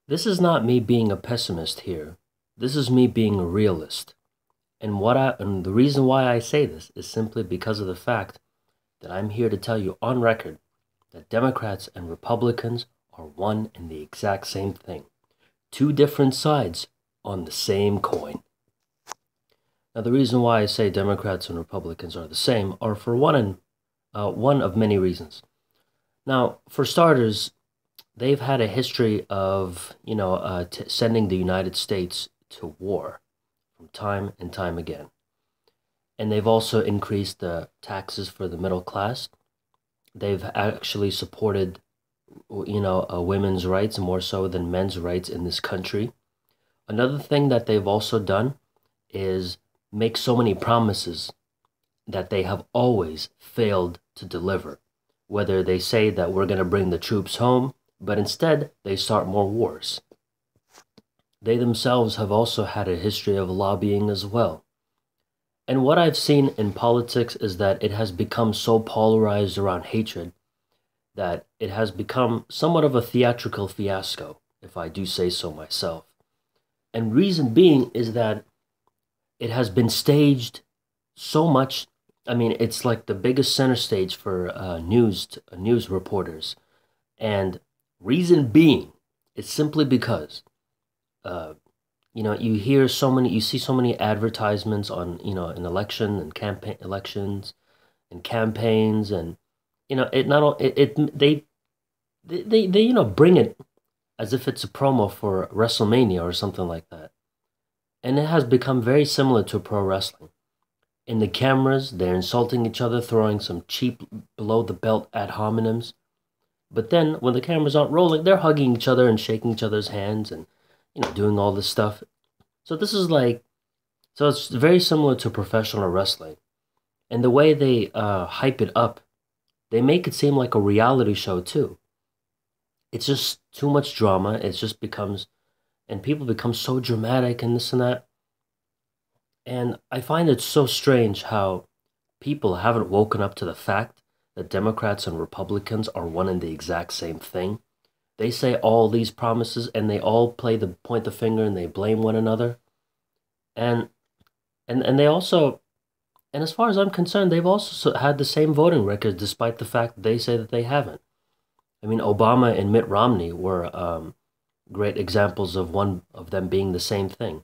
This is not me being a pessimist here. This is me being a realist. And the reason why I say this is simply because of the fact that I'm here to tell you on record that Democrats and Republicans are one and the exact same thing. Two different sides on the same coin. Now, the reason why I say Democrats and Republicans are the same are for one of many reasons. Now, for starters, they've had a history of, sending the United States to war from time and time again. And they've also increased the taxes for the middle class. They've actually supported, women's rights more so than men's rights in this country. Another thing that they've also done is make so many promises that they have always failed to deliver. Whether they say that we're going to bring the troops home, but instead they start more wars. They themselves have also had a history of lobbying as well. And what I've seen in politics is that it has become so polarized around hatred that it has become somewhat of a theatrical fiasco, if I do say so myself. And reason being is that it has been staged so much. I mean, it's like the biggest center stage for news reporters. And reason being is simply because, you see so many advertisements on, an election and campaign elections and campaigns, and it not all they bring it as if it's a promo for WrestleMania or something like that, and it has become very similar to pro wrestling. In the cameras, they're insulting each other, throwing some cheap below the belt ad hominems. But then when the cameras aren't rolling, they're hugging each other and shaking each other's hands and, doing all this stuff. So it's very similar to professional wrestling. And the way they hype it up, they make it seem like a reality show too. It's just too much drama. And people become so dramatic and this and that. And I find it so strange how people haven't woken up to the fact that Democrats and Republicans are one and the exact same thing. They say all these promises and they all point the finger and they blame one another. And and they also, and as far as I'm concerned, they've also had the same voting record despite the fact that they say that they haven't. I mean, Obama and Mitt Romney were great examples of one of them being the same thing.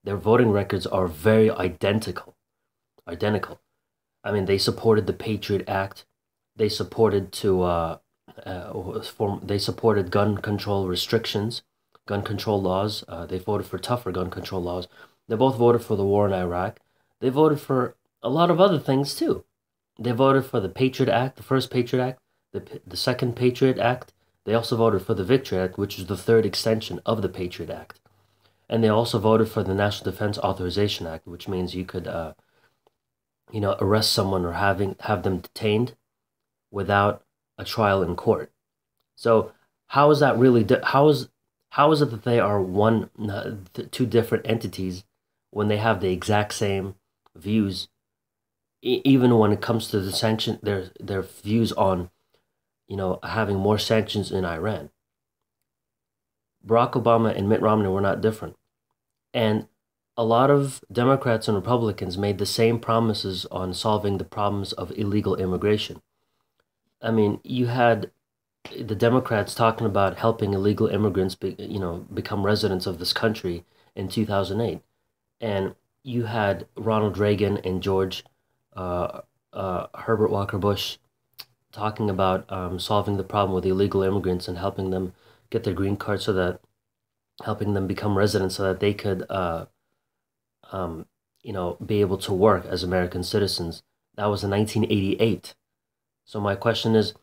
Their voting records are very identical. Identical. I mean, they supported the Patriot Act. They supported they supported gun control restrictions, gun control laws. They voted for tougher gun control laws. They both voted for the war in Iraq. They voted for a lot of other things too. They voted for the Patriot Act, the first Patriot Act, the second Patriot Act. They also voted for the Victory Act, which is the third extension of the Patriot Act. And they also voted for the National Defense Authorization Act, which means you could, arrest someone or have them detained without a trial in court. So how is that really? How is it that they are two different entities when they have the exact same views? Even when it comes to their views on, having more sanctions in Iran. Barack Obama and Mitt Romney were not different. And a lot of Democrats and Republicans made the same promises on solving the problems of illegal immigration. I mean, you had the Democrats talking about helping illegal immigrants become residents of this country in 2008. And you had Ronald Reagan and Herbert Walker Bush talking about solving the problem with illegal immigrants and helping them get their green card, helping them become residents so that they could, be able to work as American citizens. That was in 1988. So my question is,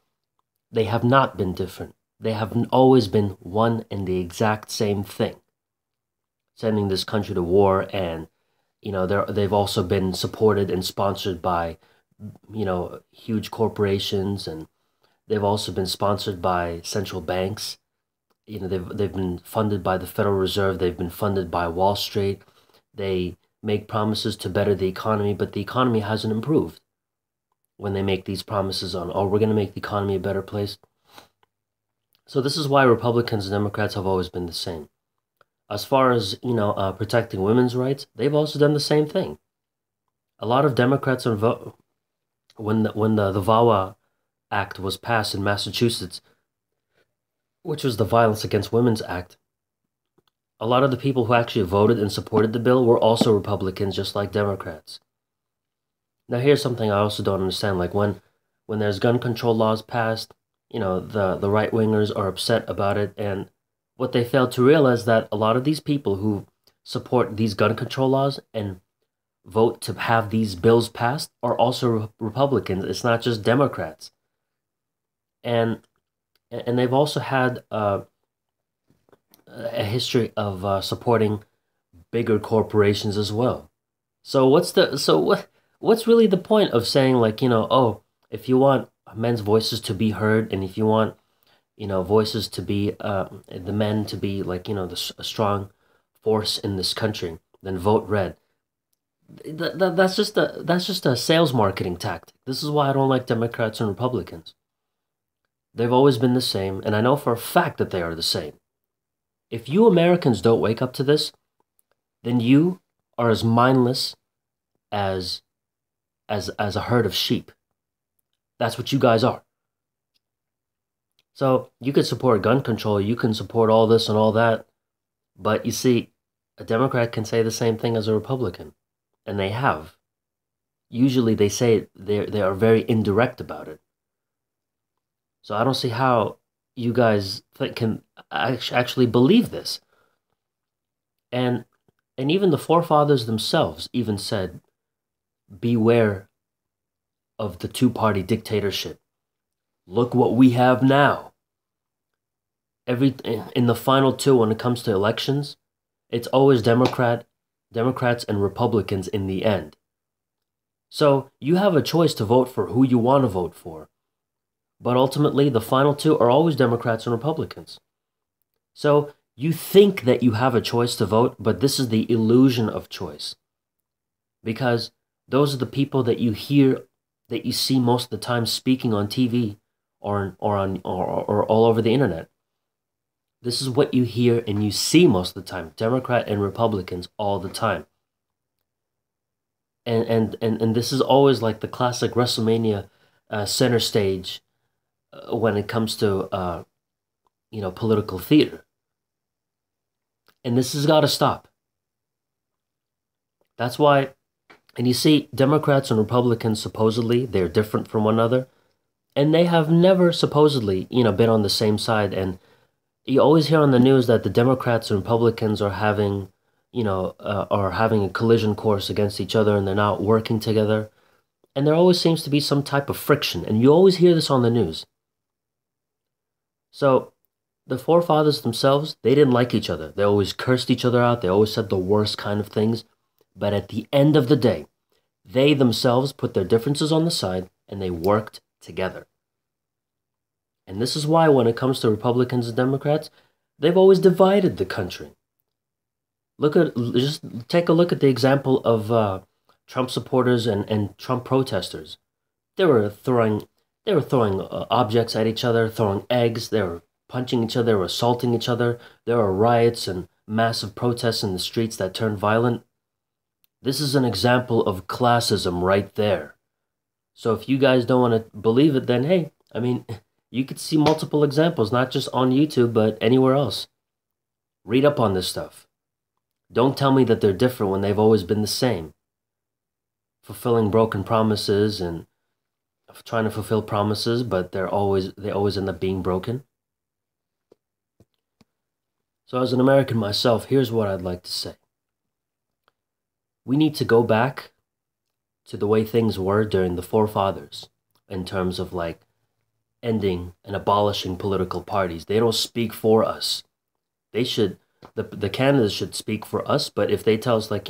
they have not been different. They have always been one and the exact same thing. Sending this country to war, and they've also been supported and sponsored by, huge corporations, and they've also been sponsored by central banks. They've been funded by the Federal Reserve. They've been funded by Wall Street. They make promises to better the economy, but the economy hasn't improved. When they make these promises on, oh, we're going to make the economy a better place. So this is why Republicans and Democrats have always been the same. As far as, protecting women's rights, they've also done the same thing. A lot of Democrats when the VAWA Act was passed in Massachusetts, which was the Violence Against Women's Act, a lot of the people who actually voted and supported the bill were also Republicans, just like Democrats. Now, here's something I also don't understand. Like when there's gun control laws passed, the right wingers are upset about it, and what they fail to realize that a lot of these people who support these gun control laws and vote to have these bills passed are also Republicans. It's not just Democrats, and they've also had a history of supporting bigger corporations as well. So what's really the point of saying, like, oh, if you want men's voices to be heard, and if you want voices to be the men to be, like, a strong force in this country, then vote red. That's just a sales marketing tactic. This is why I don't like Democrats and Republicans. They've always been the same, and I know for a fact that they are the same. If you Americans don't wake up to this, then you are as mindless as a herd of sheep. That's what you guys are. So you could support gun control, you can support all this and all that, but you see, a Democrat can say the same thing as a Republican, and they have. Usually they say they are very indirect about it. So I don't see how you guys can actually believe this. And even the forefathers themselves even said, beware of the two-party dictatorship. Look what we have now. In the final two, when it comes to elections, it's always Democrats and Republicans in the end. So you have a choice to vote for who you want to vote for. But ultimately, the final two are always Democrats and Republicans. So you think that you have a choice to vote, but this is the illusion of choice. Because those are the people that you hear, that you see most of the time speaking on TV or all over the internet. This is what you hear and you see most of the time, Democrat and Republicans all the time. And this is always like the classic WrestleMania center stage when it comes to political theater. And this has got to stop. That's why, and you see, Democrats and Republicans, supposedly they're different from one another, and they have never supposedly been on the same side. And you always hear on the news that the Democrats and Republicans are having a collision course against each other, and they're not working together. And there always seems to be some type of friction, and you always hear this on the news. So the forefathers themselves, they didn't like each other. They always cursed each other out. They always said the worst kind of things. But at the end of the day, they themselves put their differences on the side and they worked together. And this is why when it comes to Republicans and Democrats, they've always divided the country. Just take a look at the example of Trump supporters and Trump protesters. They were throwing objects at each other, throwing eggs. They were punching each other, they were assaulting each other. There were riots and massive protests in the streets that turned violent. This is an example of classism right there. So if you guys don't want to believe it, then hey, I mean, you could see multiple examples, not just on YouTube, but anywhere else. Read up on this stuff. Don't tell me that they're different when they've always been the same. Fulfilling broken promises and trying to fulfill promises, but they always end up being broken. So as an American myself, here's what I'd like to say. We need to go back to the way things were during the forefathers in terms of like ending and abolishing political parties. They don't speak for us. They should, the candidates should speak for us, but if they tell us like,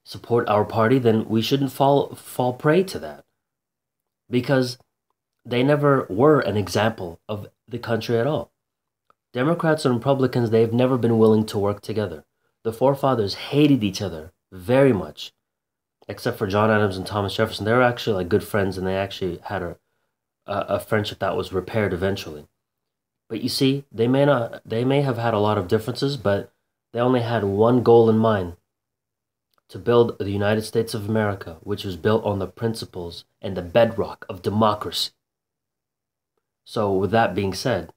support our party, then we shouldn't fall prey to that. Because they never were an example of the country at all. Democrats and Republicans, they've never been willing to work together. The forefathers hated each other very much, except for John Adams and Thomas Jefferson. They were actually like good friends, and they actually had a friendship that was repaired eventually. But you see, they may have had a lot of differences, but they only had one goal in mind: to build the United States of America, which was built on the principles and the bedrock of democracy. So with that being said,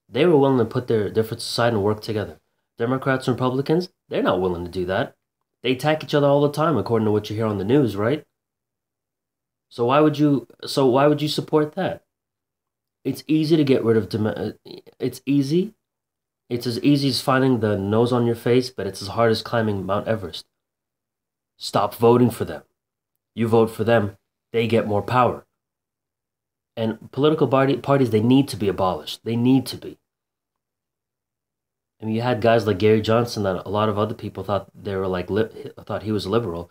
they were willing to put their differences aside and work together. Democrats and Republicans, they're not willing to do that. They attack each other all the time, according to what you hear on the news, right? So why would you support that? It's easy to get rid of it's easy. It's as easy as finding the nose on your face, but it's as hard as climbing Mount Everest. Stop voting for them. You vote for them, they get more power. And political parties, they need to be abolished. They need to be. I mean, you had guys like Gary Johnson that a lot of other people thought they were like thought he was a liberal,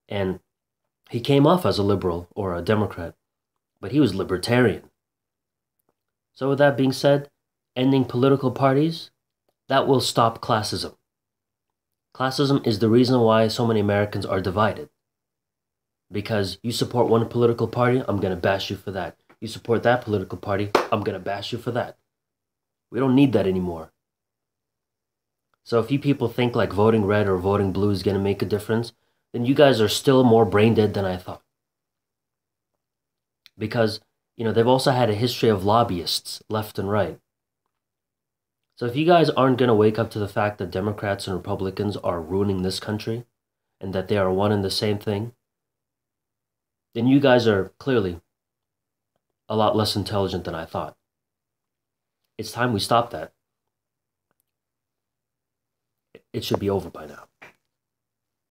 and he came off as a liberal or a Democrat, but he was libertarian. So with that being said, ending political parties, that will stop classism. Classism is the reason why so many Americans are divided. Because you support one political party, I'm going to bash you for that. You support that political party, I'm going to bash you for that. We don't need that anymore. So if you people think like voting red or voting blue is going to make a difference, then you guys are still more brain dead than I thought. Because, they've also had a history of lobbyists left and right. So if you guys aren't going to wake up to the fact that Democrats and Republicans are ruining this country and that they are one and the same thing, then you guys are clearly a lot less intelligent than I thought. It's time we stop that. It should be over by now.